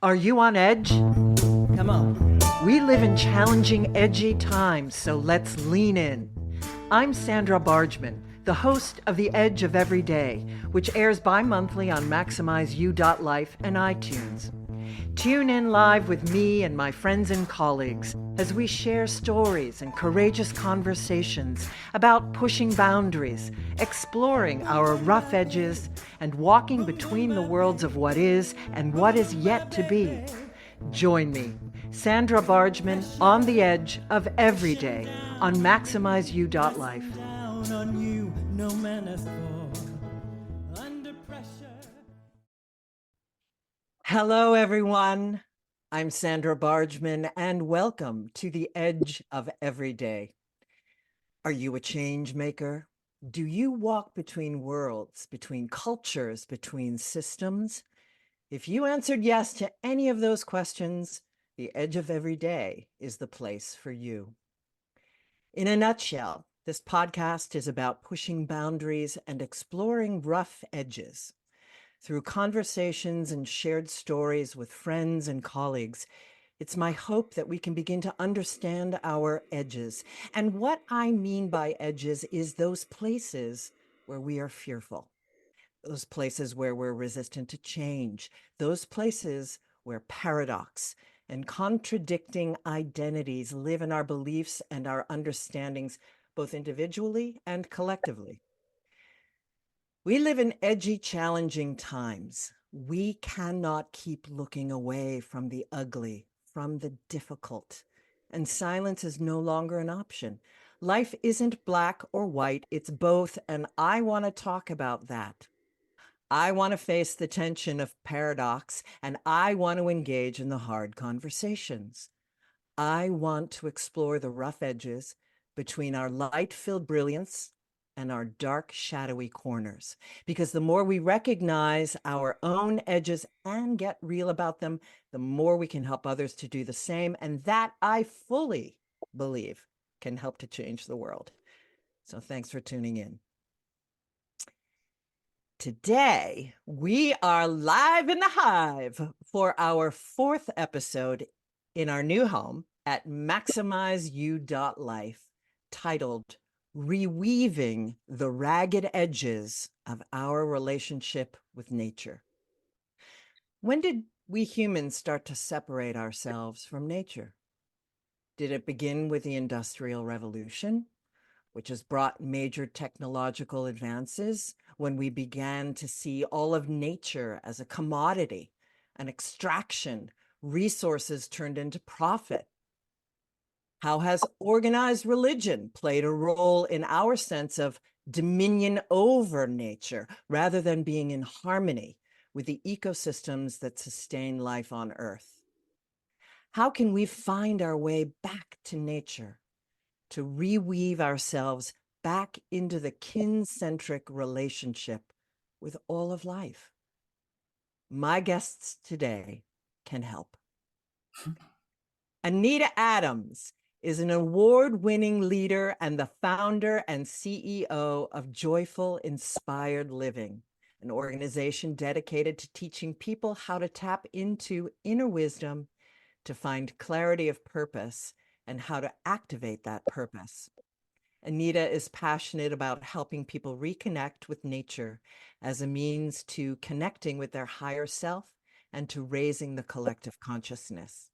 Are you on edge? Come on. We live in challenging, edgy times, so let's lean in. I'm Sandra Bargman, the host of The Edge of Every Day, which airs bi-monthly on MaximizeU.life and iTunes. Tune in live with me and my friends and colleagues as we share stories and courageous conversations about pushing boundaries, exploring our rough edges, and walking between the worlds of what is and what is yet to be. Join me, Sandra Bargman, on the edge of every day on MaximizeU.life. Down on you, no man has fall. Under pressure. Hello, everyone. I'm Sandra Bargman, and welcome to the Edge of Every Day. Are you a change maker? Do you walk between worlds, between cultures, between systems? If you answered yes to any of those questions, the Edge of Every Day is the place for you. In a nutshell, this podcast is about pushing boundaries and exploring rough edges. Through conversations and shared stories with friends and colleagues, it's my hope that we can begin to understand our edges. And what I mean by edges is those places where we are fearful, those places where we're resistant to change, those places where paradox and contradicting identities live in our beliefs and our understandings, both individually and collectively. We live in edgy, challenging times. We cannot keep looking away from the ugly, from the difficult, and silence is no longer an option. Life isn't black or white, it's both, and I want to talk about that. I want to face the tension of paradox, and I want to engage in the hard conversations. I want to explore the rough edges between our light-filled brilliance and our dark, shadowy corners. Because the more we recognize our own edges and get real about them, the more we can help others to do the same. And that, I fully believe, can help to change the world. So thanks for tuning in. Today, we are live in the hive for our fourth episode in our new home at MaximizeU.life, titled Reweaving the Ragged Edges of Our Relationship with Nature. When did we humans start to separate ourselves from nature? Did it begin with the Industrial Revolution, which has brought major technological advances, when we began to see all of nature as a commodity, an extraction, resources turned into profit? How has organized religion played a role in our sense of dominion over nature rather than being in harmony with the ecosystems that sustain life on Earth? How can we find our way back to nature, to reweave ourselves back into the kin-centric relationship with all of life? My guests today can help. Anita Adams is an award-winning leader and the founder and CEO of Joyful Inspired Living, an organization dedicated to teaching people how to tap into inner wisdom, to find clarity of purpose, and how to activate that purpose. Anita is passionate about helping people reconnect with nature as a means to connecting with their higher self and to raising the collective consciousness.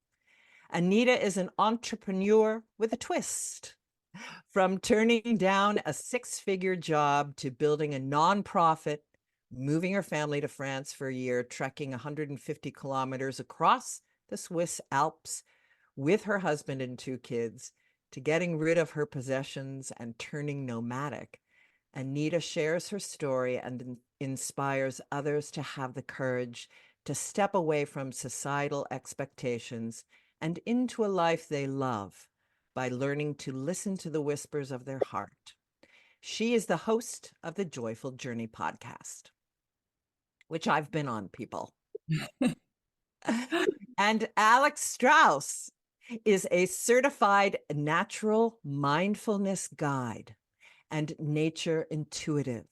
Anita is an entrepreneur with a twist. From turning down a six-figure job to building a nonprofit, moving her family to France for a year, trekking 150 kilometers across the Swiss Alps with her husband and two kids, to getting rid of her possessions and turning nomadic, Anita shares her story and inspires others to have the courage to step away from societal expectations and into a life they love by learning to listen to the whispers of their heart. She is the host of the Joyful Journey podcast, which I've been on, people. And Alex Strauss is a certified natural mindfulness guide and nature intuitive.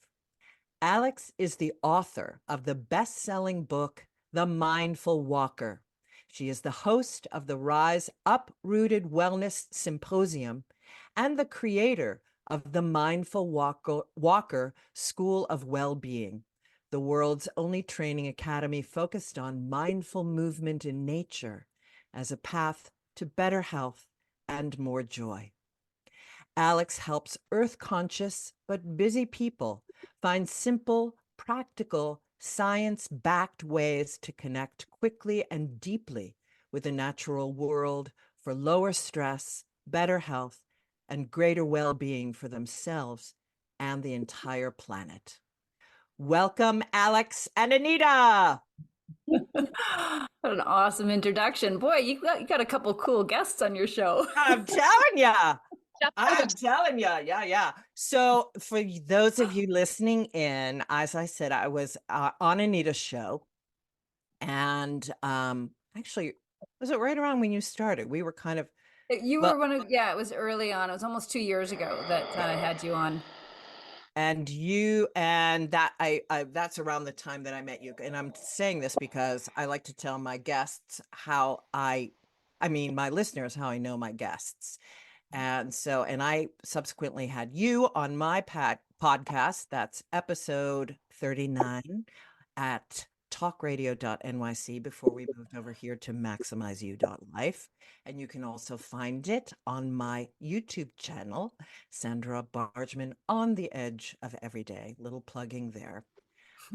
Alex is the author of the best-selling book, The Mindful Walker, She is the host of the Rise Uprooted Wellness Symposium and the creator of the Mindful Walker School of Well-Being, the world's only training academy focused on mindful movement in nature as a path to better health and more joy. Alex helps earth-conscious but busy people find simple, practical, science-backed ways to connect quickly and deeply with the natural world for lower stress, better health, and greater well-being for themselves and the entire planet. Welcome, Alex and Anita. What an awesome introduction. Boy, you got a couple cool guests on your show. I'm telling ya. I'm telling you, yeah. So for those of you listening in, as I said, I was on Anita's show, and actually, was it right around when you started? We were kind of You well, were one of, yeah, it was early on. It was almost 2 years ago that I had you on. and you and that I that's around the time that I met you. And I'm saying this because I like to tell my guests how I mean my listeners how I know my guests. And so, and I subsequently had you on my podcast. That's episode 39 at talkradio.nyc before we moved over here to maximizeyou.life. And you can also find it on my YouTube channel, Sandra Bargman, on the edge of everyday. Little plugging there.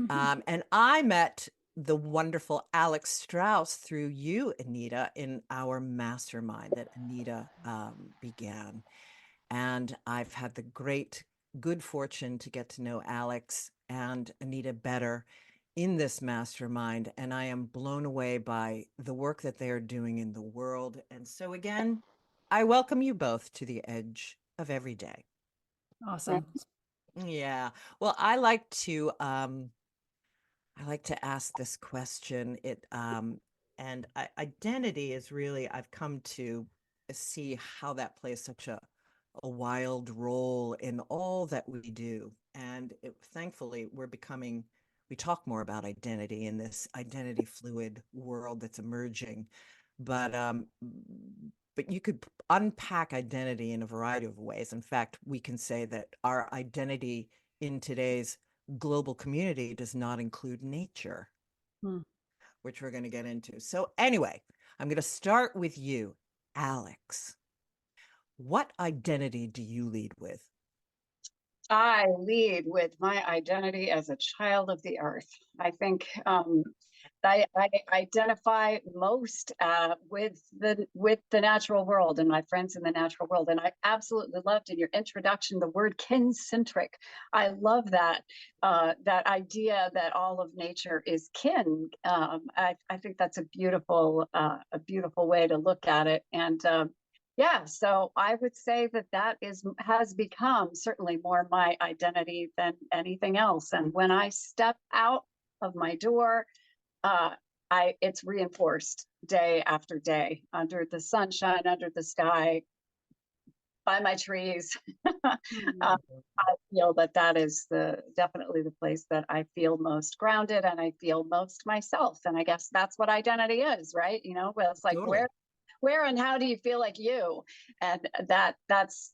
And I met the wonderful Alex Strauss through you, Anita, in our mastermind that Anita began. And I've had the good fortune to get to know Alex and Anita better in this mastermind. And I am blown away by the work that they are doing in the world. And so, again, I welcome you both to the edge of every day. Awesome. Yeah. Well, I like to ask this question. Identity is really, I've come to see how that plays such a wild role in all that we do. And thankfully, we talk more about identity in this identity fluid world that's emerging. But you could unpack identity in a variety of ways. In fact, we can say that our identity in today's global community does not include nature, which we're going to get into. So anyway, I'm going to start with you, Alex. What identity do you lead with? I lead with my identity as a child of the earth. I think I identify most with the natural world and my friends in the natural world. And I absolutely loved in your introduction the word kin-centric. I love that that idea that all of nature is kin. I think that's a beautiful way to look at it. And yeah, so I would say that has become certainly more my identity than anything else. And when I step out of my door, it's reinforced day after day under the sunshine, under the sky, by my trees. I feel that is definitely the place that I feel most grounded and I feel most myself. And I guess that's what identity is, right? You know, well, it's like Totally. where and how do you feel like you? And that's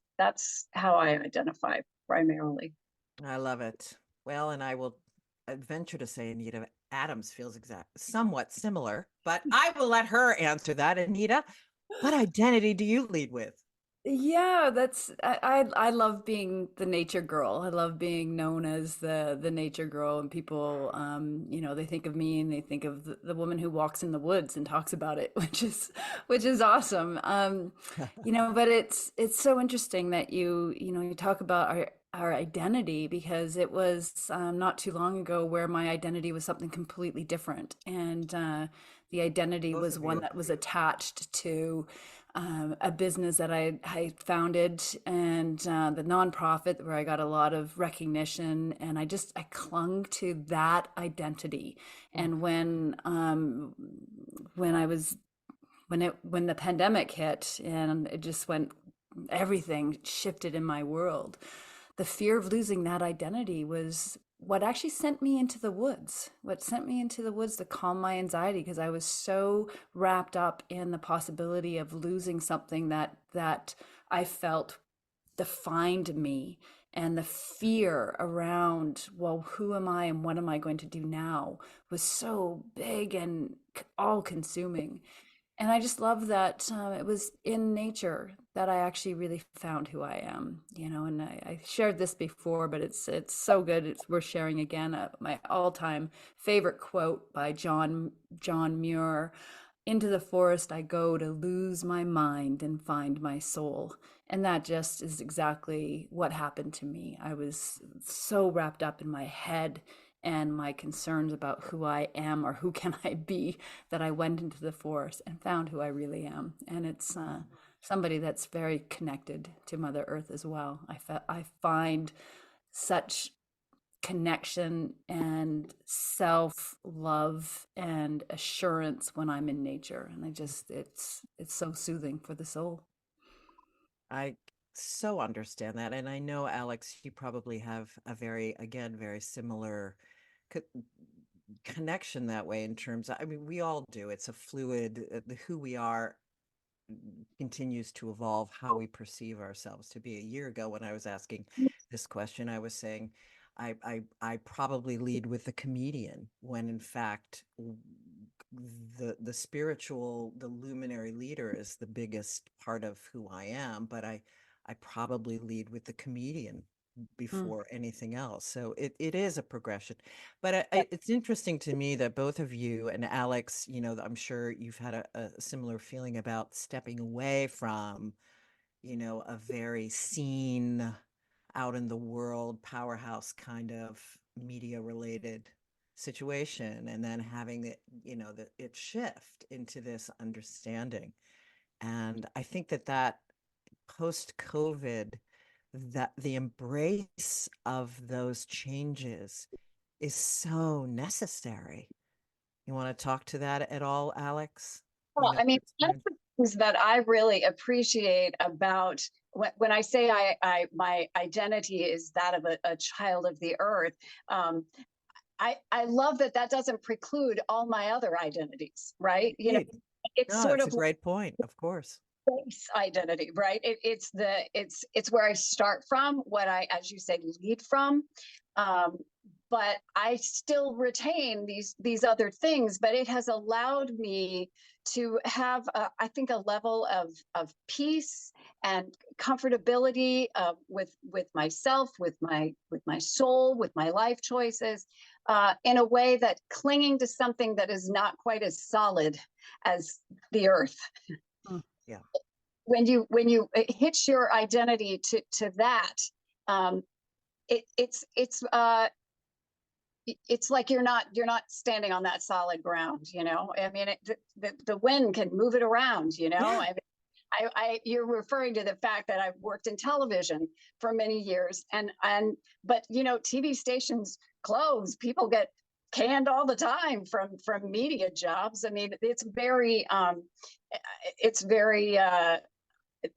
how I identify primarily. I love it. Well, and I will venture to say Anita Adams feels somewhat similar, but I will let her answer that. Anita, what identity do you lead with? Yeah, I love being the nature girl. I love being known as the nature girl, and people they think of me and they think of the woman who walks in the woods and talks about it, which is awesome. But it's so interesting that you talk about our identity, because it was not too long ago where my identity was something completely different, and the identity was one that was attached to a business that I founded, and the nonprofit where I got a lot of recognition, and I clung to that identity. And when the pandemic hit and it just went, everything shifted in my world. The fear of losing that identity was what actually sent me into the woods, what sent me into the woods to calm my anxiety, because I was so wrapped up in the possibility of losing something that I felt defined me, and the fear around, well, who am I and what am I going to do now, was so big and all consuming. And I just love that it was in nature that I actually really found who I am, you know. And I shared this before, but it's so good. It's worth sharing again. My all-time favorite quote by John Muir: "Into the forest I go to lose my mind and find my soul." And that just is exactly what happened to me. I was so wrapped up in my head and my concerns about who I am or who can I be, that I went into the forest and found who I really am. And it's somebody that's very connected to Mother Earth as well. I find such connection and self love and assurance when I'm in nature, and it's so soothing for the soul. I so understand that. And I know, Alex, you probably have a very, again, very similar co- connection that way in terms of, I mean, we all do. It's a fluid, who we are continues to evolve, how we perceive ourselves to be. A year ago, when I was asking this question, I was saying, I probably lead with the comedian, when in fact the spiritual, the luminary leader is the biggest part of who I am, but I probably lead with the comedian Mm. before anything else. So it is a progression. But it's interesting to me that both of you, and Alex, you know, I'm sure you've had a similar feeling about stepping away from, you know, a very seen, out in the world, powerhouse kind of media related situation, and then having it, you know, that it shift into this understanding. And I think that post COVID, that the embrace of those changes is so necessary. You want to talk to that at all, Alex? You Well, know, I mean, it's one of the things that I really appreciate about when I say my identity is that of a child of the earth, um, I love that that doesn't preclude all my other identities, right? You know, indeed. it's No, sort it's a of like great point, of course. base identity, right? It's where I start from, what I, as you say, lead from. Um, but I still retain these other things. But it has allowed me to have, I think, a level of peace and comfortability with myself, with my soul, with my life choices, in a way that clinging to something that is not quite as solid as the earth, Mm. Yeah. when you hitch your identity to that, um it's like you're not standing on that solid ground, you know. I mean, the wind can move it around, you know. Yeah. I mean, you're referring to the fact that I've worked in television for many years, and but you know, TV stations close, people get canned all the time from media jobs. I mean, it's very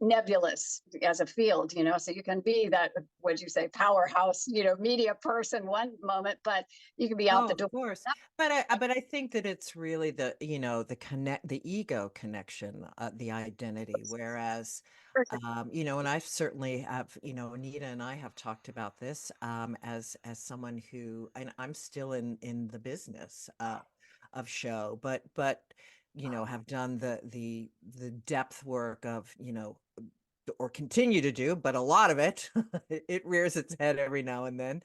nebulous as a field, you know. So you can be that, what'd you say, powerhouse, you know, media person one moment, but you can be out Oh, the of door. course. But I think that it's really the, you know, the ego connection, the identity. Whereas, you know, and I certainly have, you know, Anita and I have talked about this, as someone who, and I'm still in the business of show, but you know, have done the depth work of, you know, or continue to do, but a lot of it, it rears its head every now and then.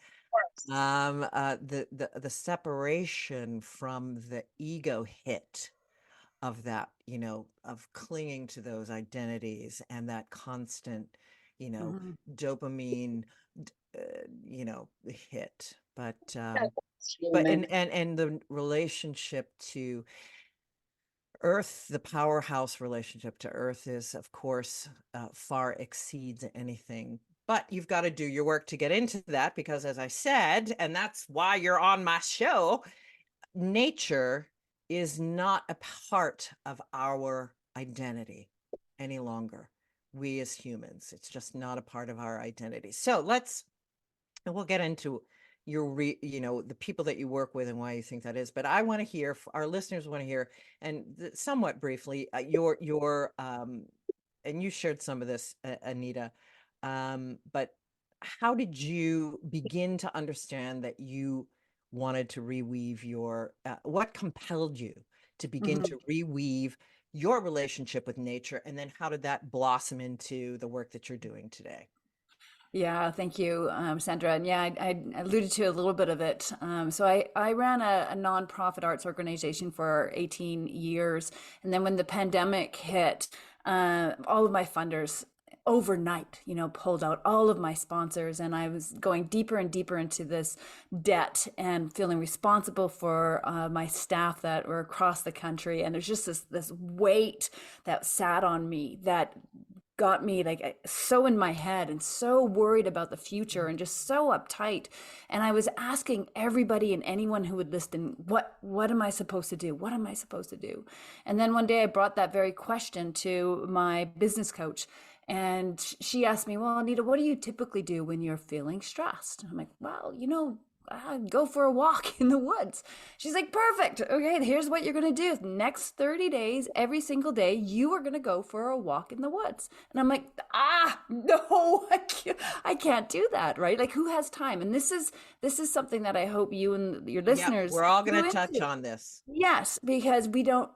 The separation from the ego hit of that, you know, of clinging to those identities and that constant, you know, Mhm. dopamine, you know, hit. That's But human. and the relationship to Earth, the powerhouse relationship to Earth is, of course, far exceeds anything. But you've got to do your work to get into that because, as I said, and that's why you're on my show, nature is not a part of our identity any longer. We as humans, it's just not a part of our identity. So let's, and we'll get into, the people that you work with and why you think that is. But I want to hear, our listeners want to hear, and somewhat briefly, and you shared some of this, Anita, but how did you begin to understand that you wanted to reweave what compelled you to begin to reweave your relationship with nature? And then how did that blossom into the work that you're doing today? Yeah, thank you, Sandra. And yeah, I alluded to a little bit of it. So I ran a nonprofit arts organization for 18 years. And then when the pandemic hit, all of my funders overnight, pulled out all of my sponsors, and I was going deeper and deeper into this debt and feeling responsible for my staff that were across the country. And there's just this weight that sat on me that got me like so in my head and so worried about the future and just so uptight. And I was asking everybody and anyone who would listen, what am I supposed to do? What am I supposed to do? And then one day I brought that very question to my business coach, and she asked me, well, Anita, what do you typically do when you're feeling stressed? I'm like, well, I'd go for a walk in the woods. She's like, perfect. Okay, here's what you're going to do. Next 30 days, every single day, you are going to go for a walk in the woods. And I'm like, no, I can't do that, right? Like, who has time? And this is something that I hope you and your listeners. We're all going to touch on this. Yes, because we don't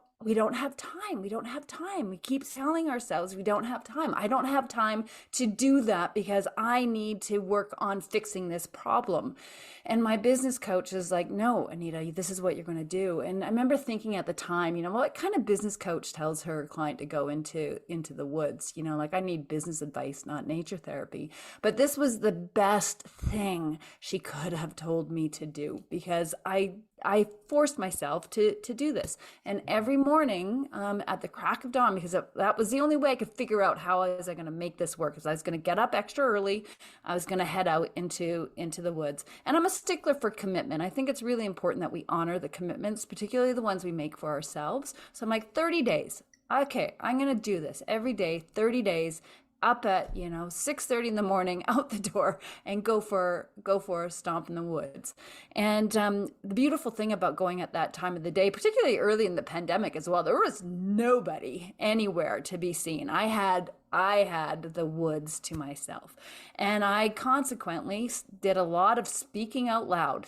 have time. We don't have time. We keep telling ourselves we don't have time. I don't have time to do that because I need to work on fixing this problem. And my business coach is like, no, Anita, this is what you're going to do. And I remember thinking at the time, what kind of business coach tells her client to go into the woods? Like, I need business advice, not nature therapy. But this was the best thing she could have told me to do, because I forced myself to do this. And every morning at the crack of dawn, because that was the only way I could figure out how I was going to make this work, because I was going to get up extra early. I was going to head out into the woods. And I'm a stickler for commitment. I think it's really important that we honor the commitments, particularly the ones we make for ourselves. So I'm like, 30 days. Okay, I'm going to do this every day, 30 days. Up at 6:30 in the morning, out the door, and go for a stomp in the woods. And the beautiful thing about going at that time of the day, particularly early in the pandemic as well, there was nobody anywhere to be seen. I had the woods to myself, and I consequently did a lot of speaking out loud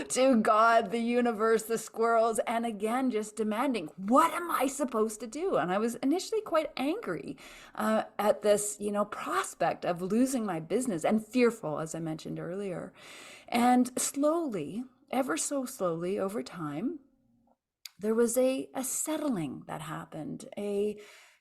to God, the universe, the squirrels, and again just demanding, what am I supposed to do? And I was initially quite angry at this prospect of losing my business, and fearful, as I mentioned earlier. And slowly, ever so slowly over time, there was a settling that happened, a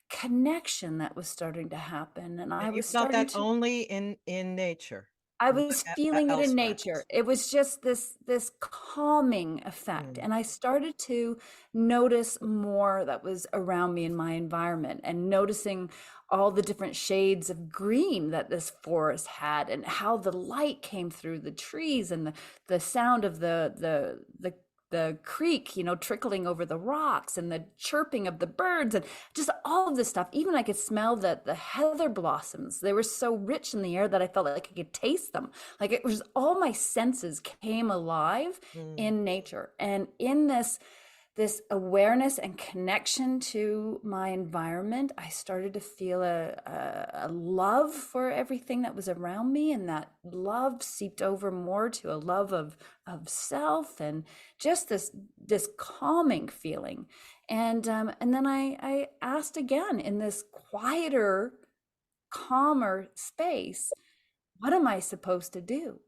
connection that was starting to happen. And I was felt that starting to only in nature. I was feeling it in elsewhere. nature. It was just this calming effect. And I started to notice more that was around me in my environment, and noticing all the different shades of green that this forest had, and how the light came through the trees, and the sound of the creek, trickling over the rocks, and the chirping of the birds, and just all of this stuff. Even I could smell the heather blossoms. They were so rich in the air that I felt like I could taste them. Like, it was all my senses came alive in nature. And in this awareness and connection to my environment, I started to feel a love for everything that was around me, and that love seeped over more to a love of self, and just this calming feeling. And then I asked again, in this quieter, calmer space, what am I supposed to do?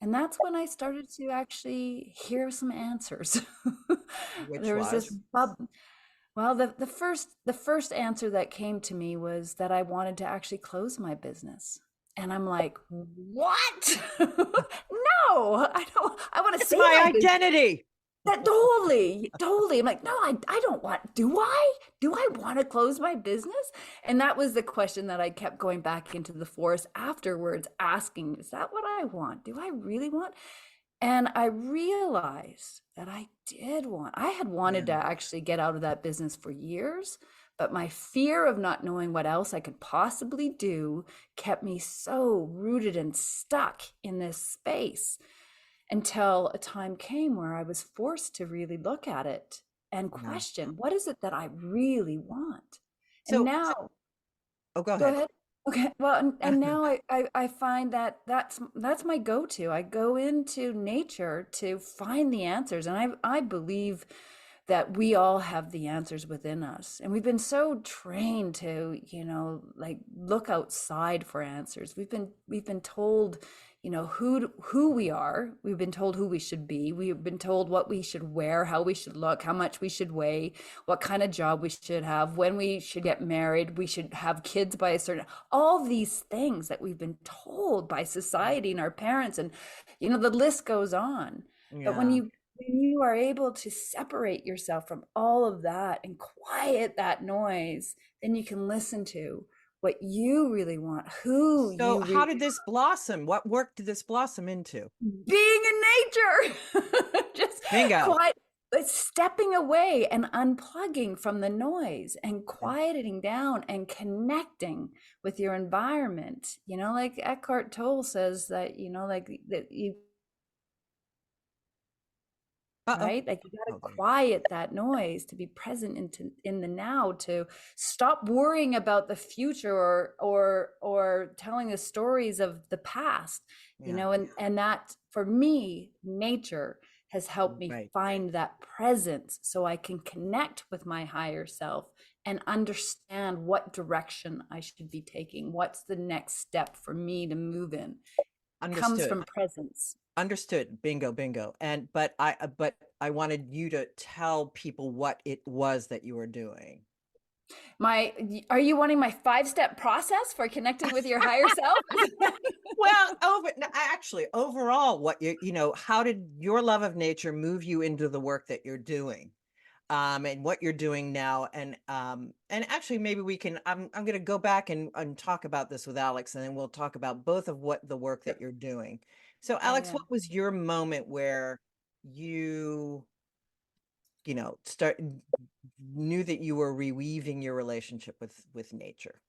And that's when I started to actually hear some answers. There was this well, the first answer that came to me was that I wanted to actually close my business. And I'm like, what? No, I don't. I want to It's save my business. identity. That totally. I'm like, no, I don't want, do I want to close my business? And that was the question that I kept going back into the forest afterwards, asking, is that what I want? Do I really want? And I realized that I had wanted to actually get out of that business for years, But my fear of not knowing what else I could possibly do kept me so rooted and stuck in this space until a time came where I was forced to really look at it and Yeah. question, what is it that I really want? And So, now, oh, go go ahead. ahead. Okay. Well, and now I find that that's my go-to. I go into nature to find the answers. And I believe that we all have the answers within us. And we've been so trained to, like look outside for answers. We've been told, who we are. We've been told who we should be. We've been told what we should wear, how we should look, how much we should weigh, what kind of job we should have, when we should get married, we should have kids by a certain, all these things that we've been told by society and our parents, and the list goes on. But when Yeah. you are able to separate yourself from all of that and quiet that noise, then you can listen to what you really want, who So you how really did this blossom? What work did this blossom into? being in nature. Just Bingo. quiet, stepping away and unplugging from the noise and quieting down and connecting with your environment. Like Eckhart Tolle says that, like that you Uh-oh. right, like you got Oh, to there. quiet that noise to be present in the now, to stop worrying about the future or telling the stories of the past, Yeah. and that, for me, nature has helped me Right. find that presence so I can connect with my higher self and understand what direction I should be taking, what's the next step for me to move in. It comes Understood. from presence. Understood. Bingo, bingo. But I wanted you to tell people what it was that you were doing. Are you wanting my 5-step process for connecting with your higher self? Well, actually, overall, how did your love of nature move you into the work that you're doing? And what you're doing now, and actually maybe we can, I'm going to go back and talk about this with Alex, and then we'll talk about both of what the work that you're doing. So Yeah, Alex, yeah. what was your moment where you start knew that you were reweaving your relationship with nature?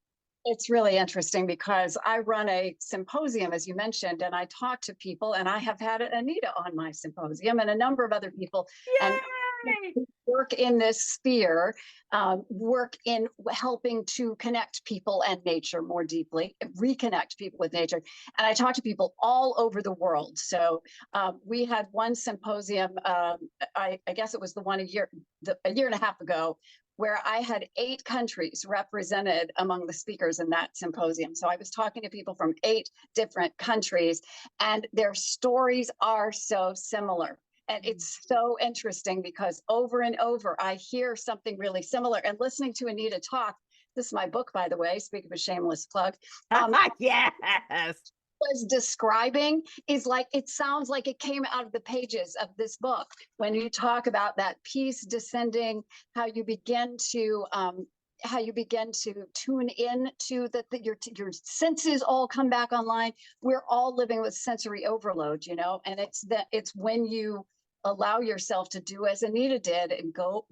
It's really interesting because I run a symposium, as you mentioned, and I talk to people, and I have had Anita on my symposium and a number of other people, and Yay! work in this sphere, work in helping to connect people and nature more deeply, reconnect people with nature. And I talk to people all over the world. So we had one symposium, I guess it was the one a year and a half ago, where I had 8 countries represented among the speakers in that symposium. So I was talking to people from 8 different countries, and their stories are so similar. And it's so interesting because over and over, I hear something really similar. And listening to Anita talk, this is my book, by the way, speak of a shameless plug. Yes. Was describing is like, it sounds like it came out of the pages of this book when you talk about that peace descending, how you begin to tune in to your senses all come back online. We're all living with sensory overload, and it's when you allow yourself to do as Anita did and go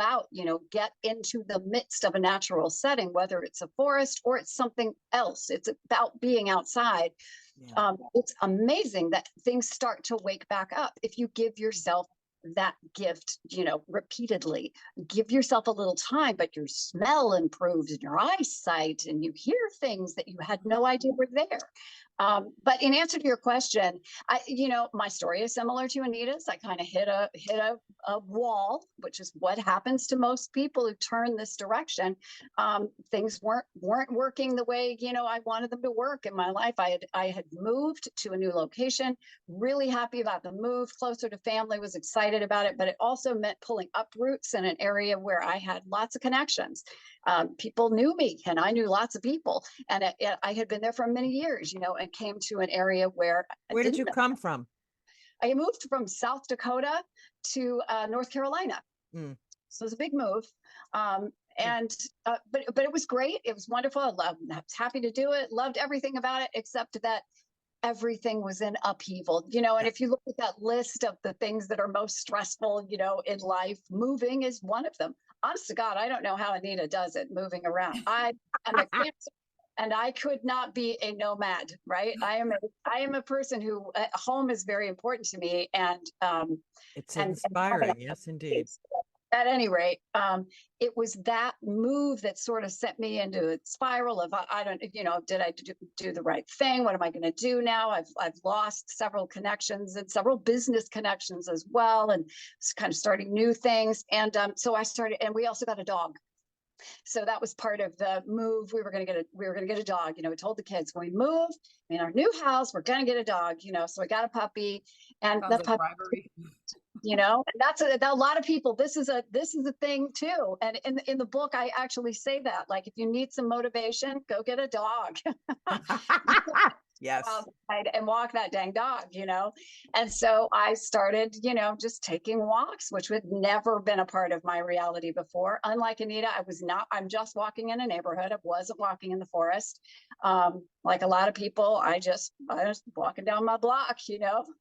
out, get into the midst of a natural setting, whether it's a forest or it's something else. It's about being outside. Yeah. It's amazing that things start to wake back up if you give yourself that gift, repeatedly. Give yourself a little time, but your smell improves and your eyesight, and you hear things that you had no idea were there. But in answer to your question, my story is similar to Anita's. I kind of hit a wall, which is what happens to most people who turn this direction. Things weren't working the way I wanted them to work in my life. I had moved to a new location, really happy about the move, closer to family, was excited about it, but it also meant pulling up roots in an area where I had lots of connections. People knew me, and I knew lots of people, and I had been there for many years, and came to an area where Where did you come from? I moved from South Dakota to North Carolina. Mm. So it was a big move. But it was great. It was wonderful. I was happy to do it. Loved everything about it, except that everything was in upheaval, and if you look at that list of the things that are most stressful, in life, moving is one of them. Honest to God, I don't know how Anita does it, moving around. I am a cancer, and I could not be a nomad, right? I am a person who home is very important to me, It's and having inspiring. a Yes, indeed. space. At any rate, it was that move that sort of sent me into a spiral of I don't, did I do the right thing? What am I going to do now? I've lost several connections and several business connections as well, and kind of starting new things. And so I started, and we also got a dog. So that was part of the move. We were going to get a dog. We told the kids when we move in our new house, we're going to get a dog. So I got a puppy, and Sounds that like puppy, bribery. and that's a lot of people. This is a thing too. And in the book, I actually say that, like, if you need some motivation, go get a dog. Yes. Outside and walk that dang dog. And so I started, just taking walks, which had never been a part of my reality before. Unlike Anita, I'm just walking in a neighborhood. I wasn't walking in the forest. Like a lot of people, I was walking down my block.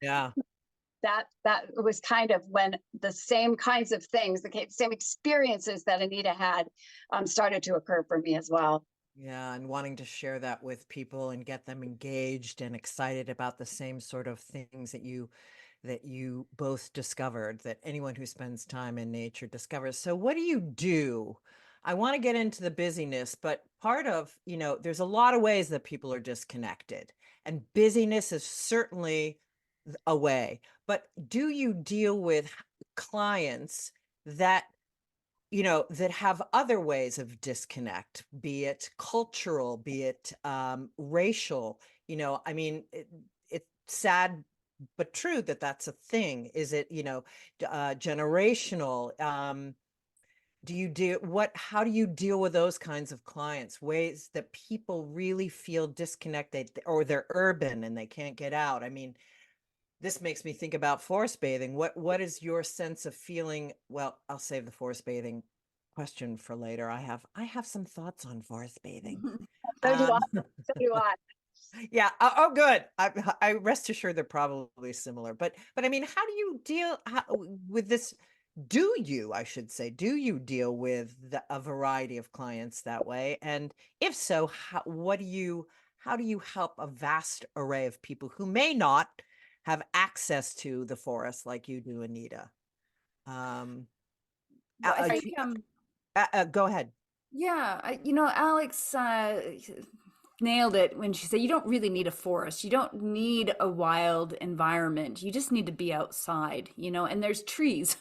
Yeah. That was kind of when the same kinds of things, the same experiences that Anita had, started to occur for me as well. Yeah, and wanting to share that with people and get them engaged and excited about the same sort of things that you both discovered, that anyone who spends time in nature discovers. So what do you do? I want to get into the busyness, but part of, there's a lot of ways that people are disconnected, and busyness is certainly a way. But do you deal with clients that that have other ways of disconnect, be it cultural, be it racial? I mean, it's sad but true that that's a thing. Is it, generational? How do you deal with those kinds of clients? Ways that people really feel disconnected, or they're urban and they can't get out. I mean, this makes me think about forest bathing. What is your sense of feeling? Well, I'll save the forest bathing question for later. I have some thoughts on forest bathing. So do I. Um, So do I. yeah. Oh, good. I rest assured they're probably similar. But I mean, how do you deal with this? I should say, do you deal with a variety of clients that way? And if so, how do you help a vast array of people who may not have access to the forest like you do, Anita? Um, Well, I think go ahead. yeah, Alex nailed it when she said you don't really need a forest. You don't need a wild environment. You just need to be outside, and there's trees,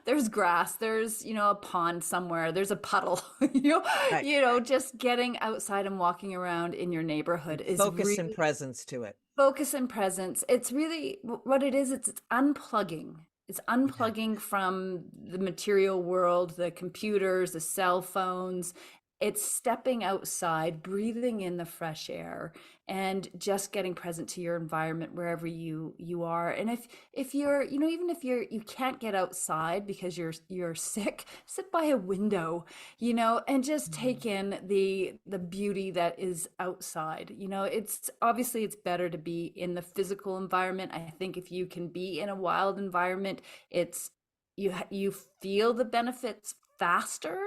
there's grass, there's, a pond somewhere, there's a puddle, Right. Just getting outside and walking around in your neighborhood is Focus and really presence to it. focus and presence. It's really what it is. It's unplugging. It's Yeah. unplugging from the material world, the computers, the cell phones. It's stepping outside, breathing in the fresh air, and just getting present to your environment wherever you are. And if you're, even if you can't get outside because you're sick, sit by a window, and just take in the beauty that is outside. It's obviously it's better to be in the physical environment. I think if you can be in a wild environment, it's you feel the benefits faster,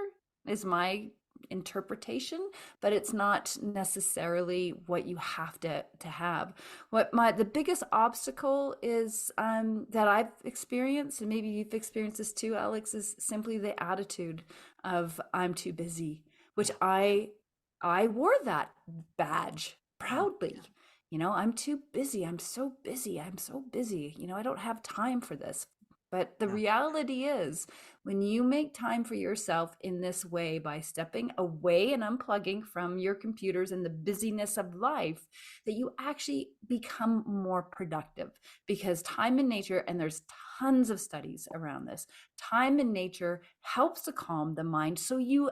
is my interpretation, but it's not necessarily what you have to have. The biggest obstacle is that I've experienced, and maybe you've experienced this too, Alex, is simply the attitude of I'm too busy, which I wore that badge proudly. I'm too busy. I'm so busy. I'm so busy. I don't have time for this. But the Yeah. reality is, when you make time for yourself in this way, by stepping away and unplugging from your computers and the busyness of life, that you actually become more productive. Because time in nature, and there's tons of studies around this, time in nature helps to calm the mind, so you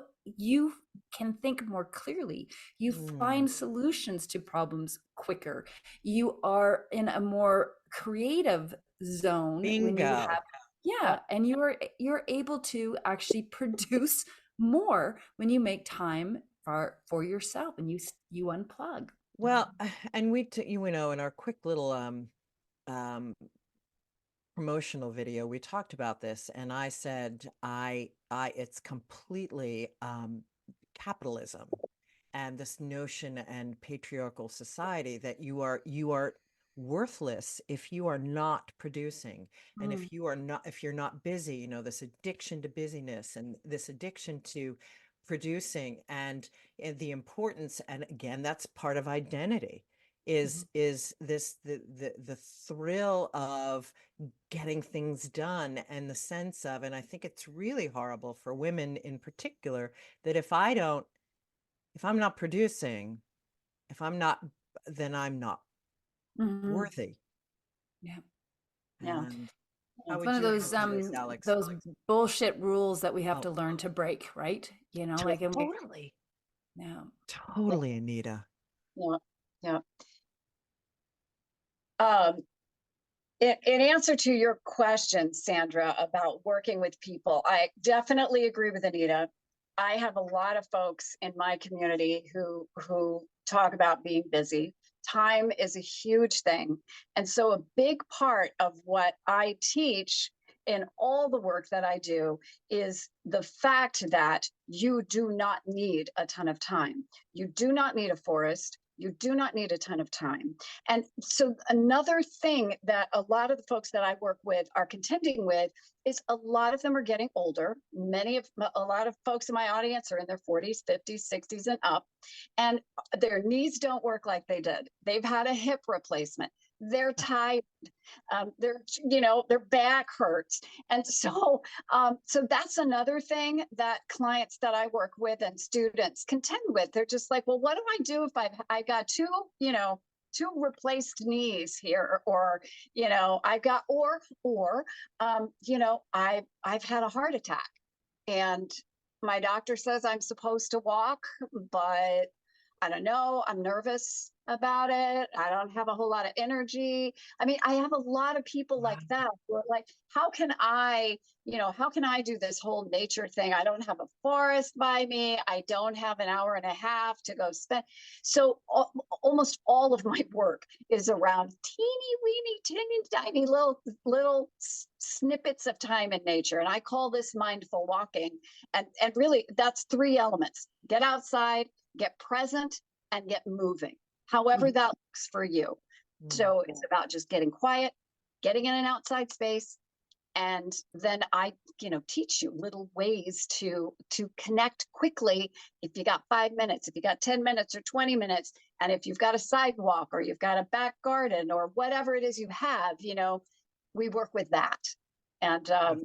can think more clearly. You find solutions to problems quicker. You are in a more creative zone when you Bingo. have, yeah, and you're able to actually produce more when you make time for yourself and you unplug. Well, and you know, in our quick little um promotional video, we talked about this, and I said it's completely capitalism and this notion and patriarchal society that you are worthless if you are not producing, and Mm, if you're not busy, you know, this addiction to busyness and this addiction to producing, and the importance, and again, that's part of identity, mhm, is this the thrill of getting things done, and the sense of, and I think it's really horrible for women in particular, that if I'm not producing, if I'm not, then I'm not mhm. worthy. Yeah. Yeah. And how It's would one of you answer this, Alex? those bullshit rules that we have Oh, to learn to break, right? You know, like, and we, totally, yeah. Yeah. totally, Anita. Yeah. Yeah. Um, in answer to your question, Sandra, about working with people, I definitely agree with Anita. I have a lot of folks in my community who talk about being busy. Time is a huge thing. And so a big part of what I teach in all the work that I do is the fact that you do not need a ton of time. You do not need a forest. You do not need a ton of time. And so another thing that a lot of the folks that I work with are contending with is a lot of them are getting older. A lot of folks in my audience are in their 40s, 50s, 60s and up, and their knees don't work like they did. They've had a hip replacement. They're tired. Their back hurts, and so that's another thing that clients that I work with and students contend with. They're just like, well, what do I do if I got two replaced knees here, or I got I've had a heart attack, and my doctor says I'm supposed to walk, but I don't know. I'm nervous about it. I don't have a whole lot of energy. I mean, I have a lot of people Wow. like that who are like, how can I do this whole nature thing? I don't have a forest by me. I don't have an hour and a half to go spend. So almost all of my work is around teeny weeny, teeny tiny little snippets of time in nature. And I call this mindful walking. And really, that's three elements: get outside, get present, and get moving, however that looks for you. Mm. So it's about just getting quiet, getting in an outside space, and then I teach you little ways to connect quickly. If you got 5 minutes, if you got 10 minutes or 20 minutes, and if you've got a sidewalk or you've got a back garden or whatever it is you have, we work with that. And the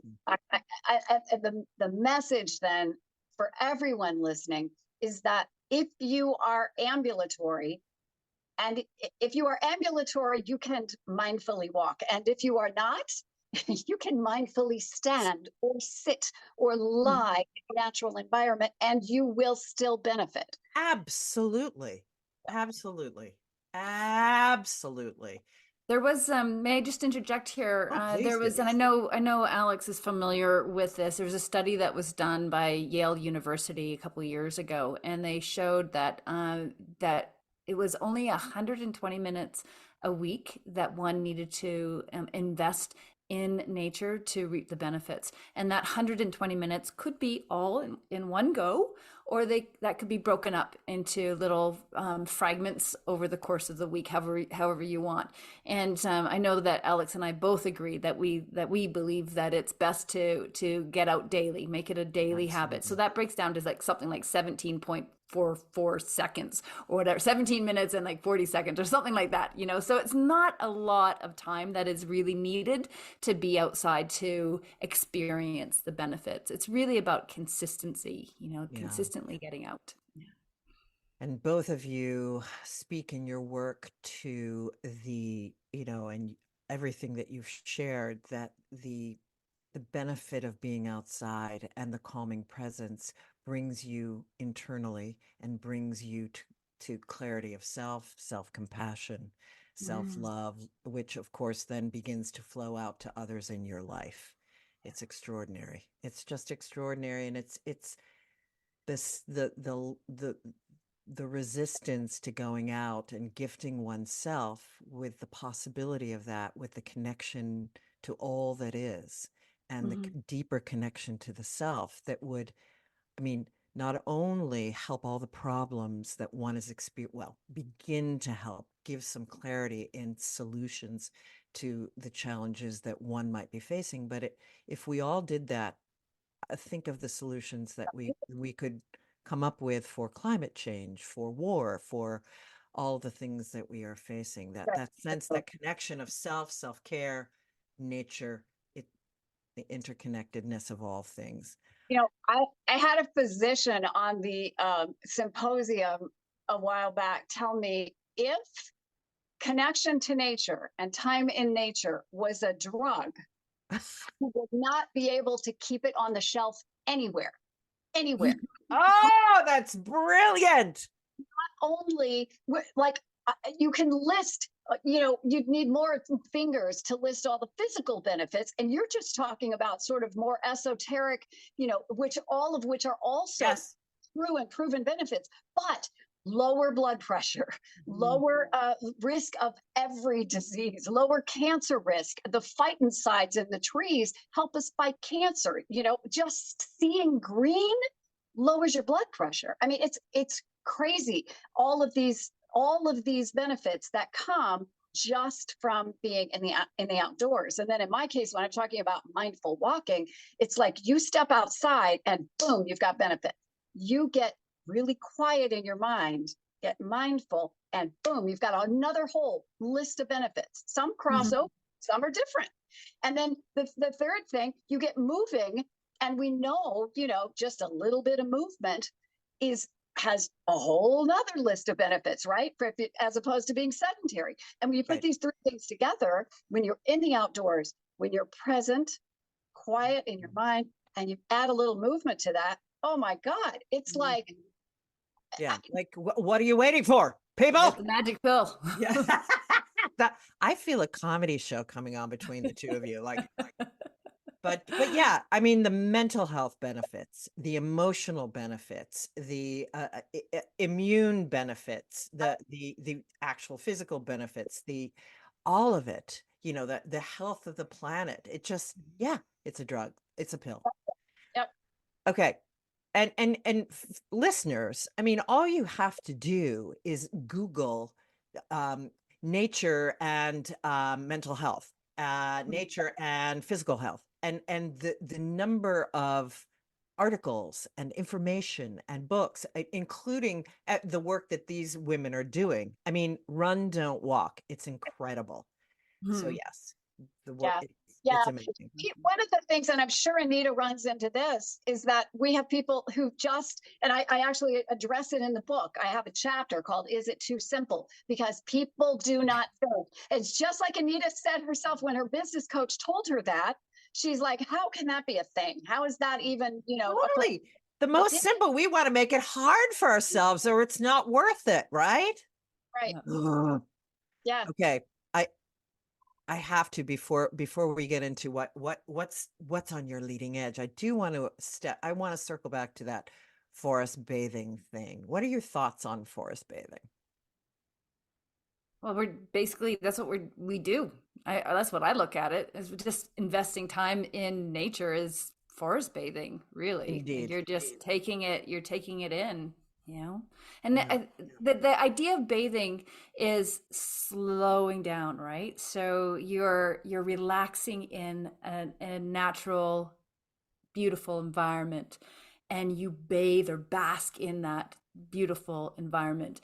message then for everyone listening is that if you are ambulatory, and if you are ambulatory, you can mindfully walk. And if you are not, you can mindfully stand or sit or lie in a natural environment, and you will still benefit. Absolutely, absolutely, absolutely. There was may I just interject here? Oh, There please was, do. and I know Alex is familiar with this. There was a study that was done by Yale University a couple of years ago, and they showed that it was only 120 minutes a week that one needed to invest in nature to reap the benefits. And that 120 minutes could be all in one go, or that could be broken up into little fragments over the course of the week, however you want. And I know that Alex and I both agree that we believe that it's best to get out daily, make it a daily habit. So Absolutely. that breaks down to like something like 17.44 seconds or whatever, 17 minutes and like 40 seconds or something like that, So it's not a lot of time that is really needed to be outside to experience the benefits. It's really about consistency, Yeah. consistently getting out. And both of you speak in your work to and everything that you've shared, that the benefit of being outside and the calming presence brings you internally and brings you to clarity of self, self-compassion, Mm. self-love, which of course then begins to flow out to others in your life. It's extraordinary. It's just extraordinary. And it's this the the resistance to going out and gifting oneself with the possibility of that, with the connection to all that is, and the deeper connection to the self that would, I mean, not only help all the problems that one is begin to help give some clarity and solutions to the challenges that one might be facing. But if we all did that, think of the solutions that we could come up with for climate change, for war, for all the things that we are facing. That sense, that connection of self-care, nature, the interconnectedness of all things. I had a physician on the symposium a while back tell me, if connection to nature and time in nature was a drug, you would not be able to keep it on the shelf anywhere. Oh, that's brilliant. Only like you can list, you'd need more fingers to list all the physical benefits, and you're just talking about sort of more esoteric, all of which are also true and proven benefits, but lower blood pressure, lower risk of every disease, lower cancer risk. The phytoncides in the trees help us fight cancer. Just seeing green lowers your blood pressure. I mean, it's crazy. All of these benefits that come just from being in the outdoors. And then in my case, when I'm talking about mindful walking, it's like you step outside and boom, you've got benefit. You get really quiet in your mind, get mindful, and boom, you've got another whole list of benefits. Some cross over, some are different. And then the third thing, you get moving, and we know, just a little bit of movement has a whole nother list of benefits, right? As opposed to being sedentary. And when you put these three things together, when you're in the outdoors, when you're present, quiet in your mind, and you add a little movement to that, oh my God, it's like, like what are you waiting for, people? The magic pill. Yeah. I feel a comedy show coming on between the two of you, but yeah, I mean, the mental health benefits, the emotional benefits, the immune benefits, the actual physical benefits, all of it, the health of the planet. It just, it's a drug, it's a pill. Yep. Okay. And listeners, I mean, all you have to do is Google nature and mental health, nature and physical health, and the number of articles and information and books, including the work that these women are doing. I mean, run, don't walk. It's incredible. So yes, the work. It's amazing. One of the things, and I'm sure Anita runs into this, is that we have people who and I actually address it in the book. I have a chapter called "Is It Too Simple?" Because people do not think. It's just like Anita said herself when her business coach told her that. She's like, how can that be a thing? How is that even, Totally. The most simple, we want to make it hard for ourselves or it's not worth it, right? Right. Yeah. Okay. I have to, before we get into what's on your leading edge, I do want to I want to circle back to that forest bathing thing. What are your thoughts on forest bathing? Well, that's what we do. That's what I look at it as, just investing time in nature is forest bathing, really. Indeed. You're just taking it in, And the idea of bathing is slowing down, right? So you're relaxing in a natural, beautiful environment, and you bathe or bask in that beautiful environment.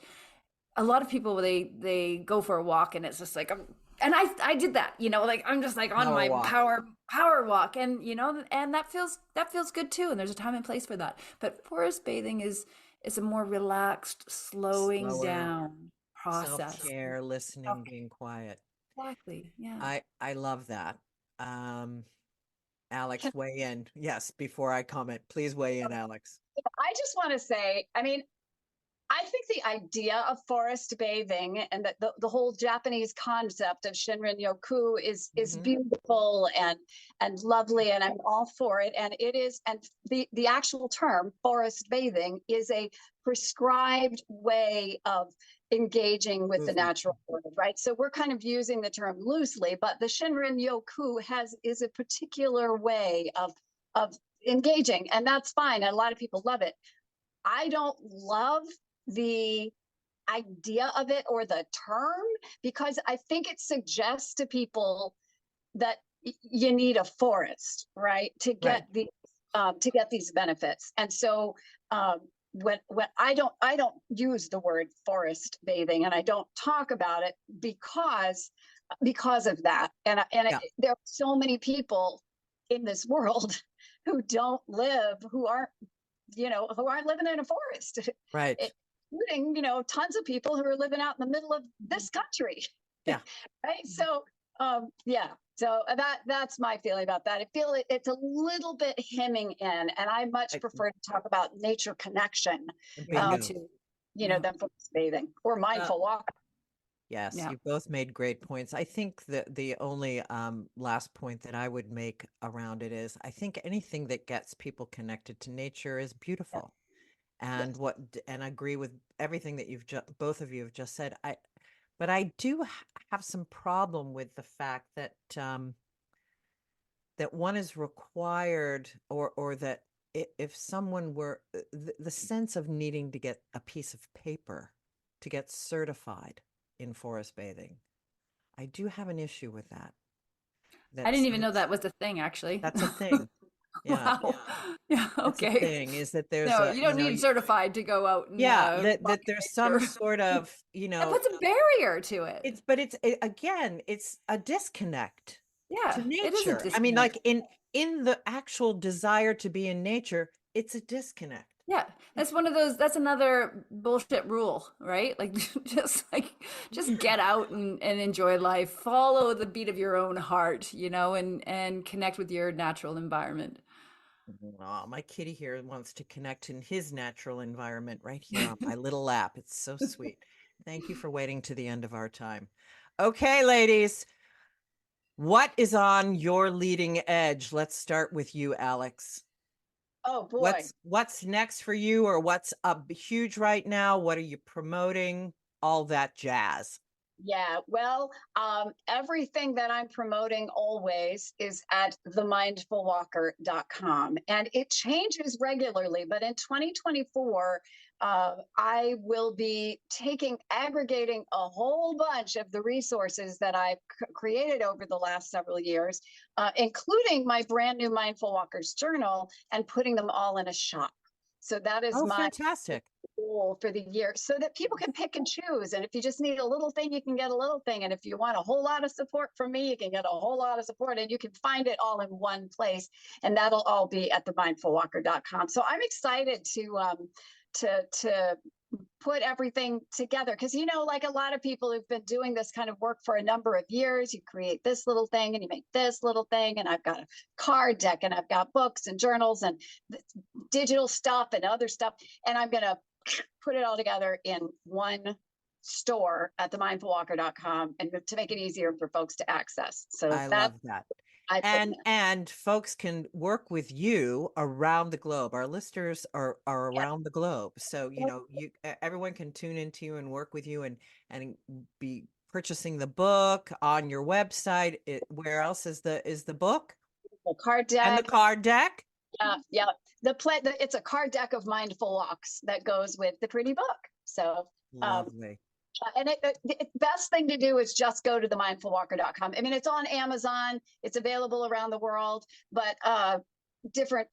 A lot of people, they go for a walk and it's just like, and I did that, like I'm just like on my power walk, and and that feels good too, and there's a time and place for that. But forest bathing is a more relaxed, slower down process. Self-care, listening, being quiet. Exactly. Yeah. I love that. Alex, weigh in. Yes, before I comment, please weigh in, Alex. I just want to say, I mean, I think the idea of forest bathing and the whole Japanese concept of Shinrin Yoku is Mhm. beautiful and lovely, and I'm all for it. And it is, and the actual term forest bathing is a prescribed way of engaging with the Movement. natural world, right? So we're kind of using the term loosely, but the Shinrin Yoku is a particular way of engaging, and that's fine. And a lot of people love it. I don't love the idea of it or the term because I think it suggests to people that you need a forest, right, Right. to get these benefits. And so when I don't use the word forest bathing, and I don't talk about it because of that. Yeah. There are so many people in this world who don't live, who aren't living in a forest, Right. including, tons of people who are living out in the middle of this country. Yeah. Right. So, yeah. So that's my feeling about that. I feel it's a little bit hemming in, and I much I- prefer to talk about nature connection, Yeah, me Bingo. too. than forest bathing or mindful walk. Yes, Yeah. you both made great points. I think that the only last point that I would make around it is I think anything that gets people connected to nature is beautiful. And and I agree with everything that both of you have just said. But I do have some problem with the fact that that one is required, or that if someone were the sense of needing to get a piece of paper to get certified in forest bathing. I do have an issue with that. I didn't That's even know that was a thing, actually. that's a thing. Yeah, Wow. Yeah, that's a okay. thing. Is that there's No, you don't need certified to go out and yeah, walk that in there's some nature. sort of, That puts a barrier to it. again, it's a disconnect to Yeah, it is a nature. I mean, disconnect. like in the actual desire to be in nature, it's a disconnect. Yeah, that's one of those, that's another bullshit rule, right? Like just get out and enjoy life. Follow the beat of your own heart, and connect with your natural environment. Oh, my kitty here wants to connect in his natural environment right here on my little lap. It's so sweet. Thank you for waiting to the end of our time. Okay, ladies, what is on your leading edge? Let's start with you, Alex. Oh boy. What's next for you, or what's up huge right now? What are you promoting? All that jazz. Yeah, well, everything that I'm promoting always is at themindfulwalker.com, and it changes regularly. But in 2024, I will be aggregating a whole bunch of the resources that I've created over the last several years, including my brand new Mindful Walkers journal, and putting them all in a shop. So that is Oh, my fantastic. goal for the year, so that people can pick and choose. And if you just need a little thing, you can get a little thing. And if you want a whole lot of support from me, you can get a whole lot of support, and you can find it all in one place. And that'll all be at themindfulwalker.com. So I'm excited to put everything together, because like a lot of people who've been doing this kind of work for a number of years, you create this little thing and you make this little thing, and I've got a card deck, and I've got books and journals and digital stuff and other stuff, and I'm going to put it all together in one store at themindfulwalker.com, and to make it easier for folks to access. So I love that. And folks can work with you around the globe. Our listeners are around the globe. So, everyone can tune into you and work with you and be purchasing the book on your website. Where else is the book? The card deck. And the card deck? Yeah. It's a card deck of mindful walks that goes with the pretty book. So lovely. And the best thing to do is just go to themindfulwalker.com. I mean, it's on Amazon. It's available around the world, but different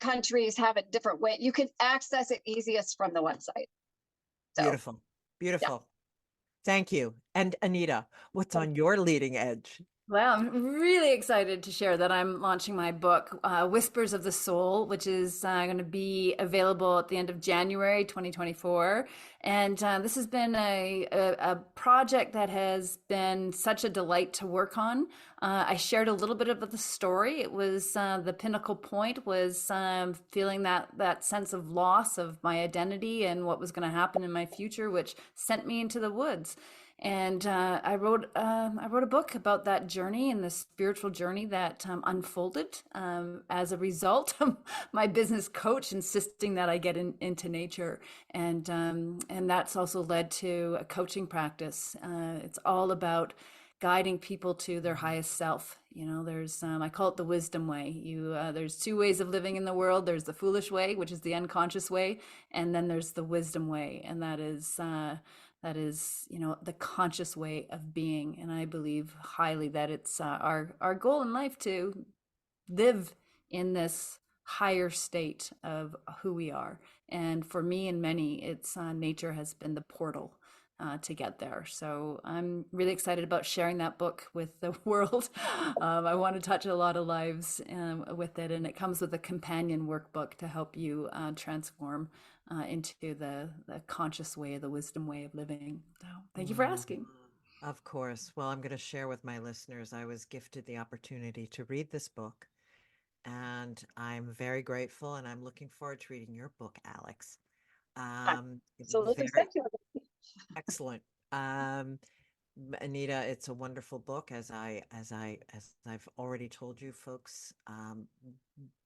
countries have it different way. You can access it easiest from the website. So, beautiful. Yeah. Thank you. And Anita, what's on your leading edge? Well, I'm really excited to share that I'm launching my book, Whispers of the Soul, which is going to be available at the end of January 2024. And this has been a project that has been such a delight to work on. I shared a little bit of the story. It was the pinnacle point was feeling that sense of loss of my identity and what was going to happen in my future, which sent me into the woods. And I wrote a book about that journey and the spiritual journey that unfolded as a result of my business coach insisting that I get into nature, and that's also led to a coaching practice. It's all about guiding people to their highest self. You know, there's I call it the wisdom way. There's two ways of living in the world. There's the foolish way, which is the unconscious way, and then there's the wisdom way, and that is, you know, the conscious way of being. And I believe highly that it's our goal in life to live in this higher state of who we are. And for me and many, it's nature has been the portal to get there. So I'm really excited about sharing that book with the world. I want to touch a lot of lives with it, and it comes with a companion workbook to help you transform into the conscious way, the wisdom way of living. So thank you for Mm, asking. of course. Well, I'm going to share with my listeners. I was gifted the opportunity to read this book, and I'm very grateful, and I'm looking forward to reading your book, Alex. Absolutely. Very Thank you. excellent. Um, Anita, it's a wonderful book, as I've already told you, folks.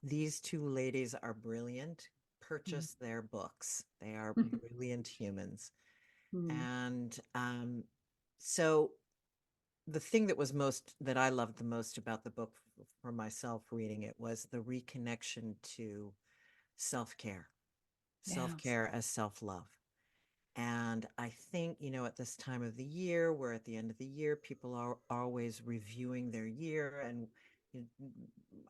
These two ladies are brilliant. Purchase their books. They are brilliant humans. Mm. And so the thing that I loved the most about the book for myself reading it was the reconnection to self-care, Yes. self-care as self-love. And I think, at this time of the year, we're at the end of the year, people are always reviewing their year. And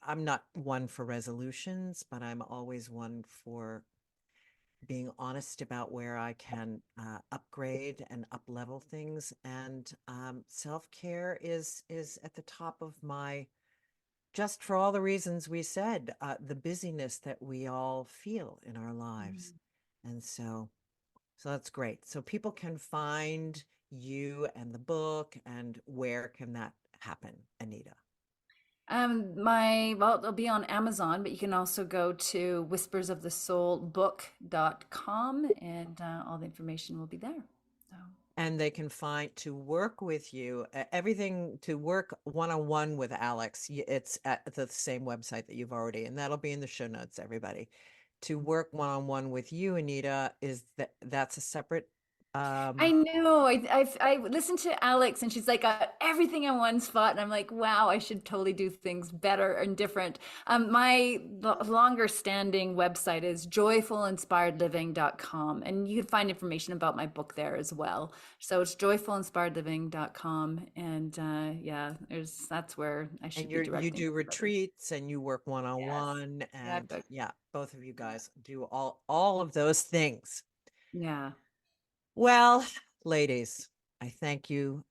I'm not one for resolutions, but I'm always one for being honest about where I can upgrade and up level things. And self-care is at the top of my, just for all the reasons we said, the busyness that we all feel in our lives. Mm. And so that's great. So people can find you and the book, and where can that happen, Anita? Well, it'll be on Amazon, but you can also go to whispersofthesoulbook.com, and all the information will be there. So. And they can find to work with you, everything to work one-on-one with Alex. It's at the same website that you've already, and that'll be in the show notes, everybody. To work one-on-one with you, Anita, that's a separate I um know. I listened to Alex, and she's like got everything in one spot, and I'm like, wow, I should totally do things better and different. My longer standing website is joyfulinspiredliving.com, and you can find information about my book there as well. So it's joyfulinspiredliving.com, and yeah, that's where I and should be you directing do everybody. retreats and you work Yes, one-on-one, and exactly. yeah, both of you guys do all of those things. Yeah. Well, ladies, I thank you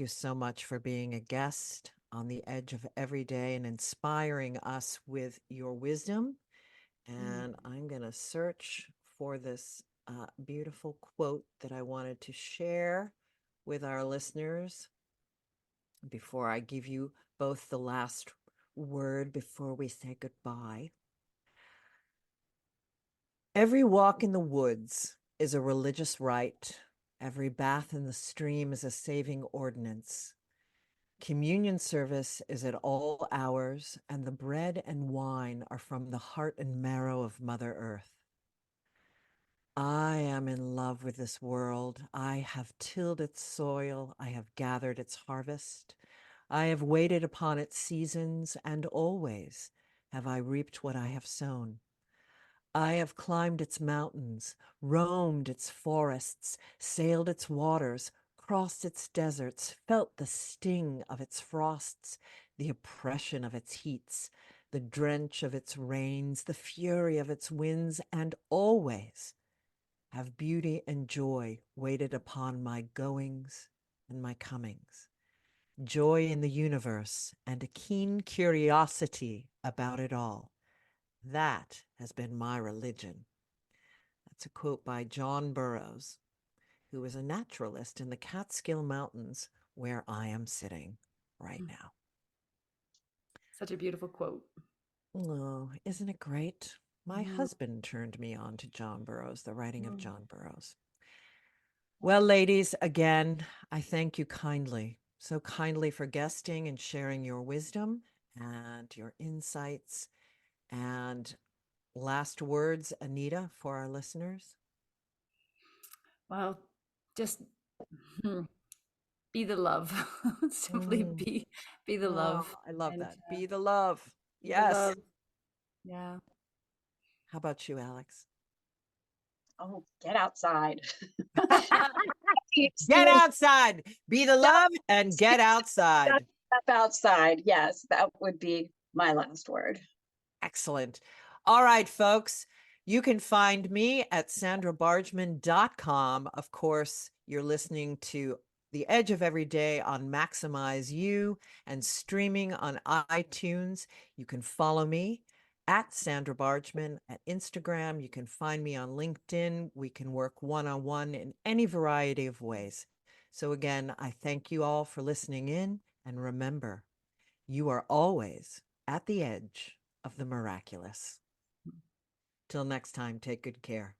so much for being a guest on the edge of every day and inspiring us with your wisdom. Mm. And I'm going to search for this beautiful quote that I wanted to share with our listeners before I give you both the last word before we say goodbye. Every walk in the woods is a religious rite. Every bath in the stream is a saving ordinance. Communion service is at all hours, and the bread and wine are from the heart and marrow of Mother Earth. I am in love with this world. I have tilled its soil. I have gathered its harvest. I have waited upon its seasons, and always have I reaped what I have sown. I have climbed its mountains, roamed its forests, sailed its waters, crossed its deserts, felt the sting of its frosts, the oppression of its heats, the drench of its rains, the fury of its winds, and always have beauty and joy waited upon my goings and my comings. joy in the universe, and a keen curiosity about it all. That has been my religion. That's a quote by John Burroughs, who is a naturalist in the Catskill Mountains, where I am sitting right now. Such a beautiful quote. Oh, isn't it great? My Mm. husband turned me on to John Burroughs, the writing of Mm. John Burroughs. Well, ladies, again, I thank you kindly, so kindly for guesting and sharing your wisdom and your insights. And last words, Anita, for our listeners. Well, just be the love. Simply Mm. be the Oh, love I love and that. Be the love. be the Yes. love. Yeah. How about you, Alex? Oh, get outside. Get Step outside. Be the love and get outside. outside. Yes, that would be my last word. Excellent. All right, folks. You can find me at sandrabargman.com. Of course, you're listening to The Edge of Every Day on Maximize You and streaming on iTunes. You can follow me at Sandra Bargman at Instagram. You can find me on LinkedIn. We can work one-on-one in any variety of ways. So again, I thank you all for listening in. And remember, you are always at the edge of the miraculous. Till next time, take good care.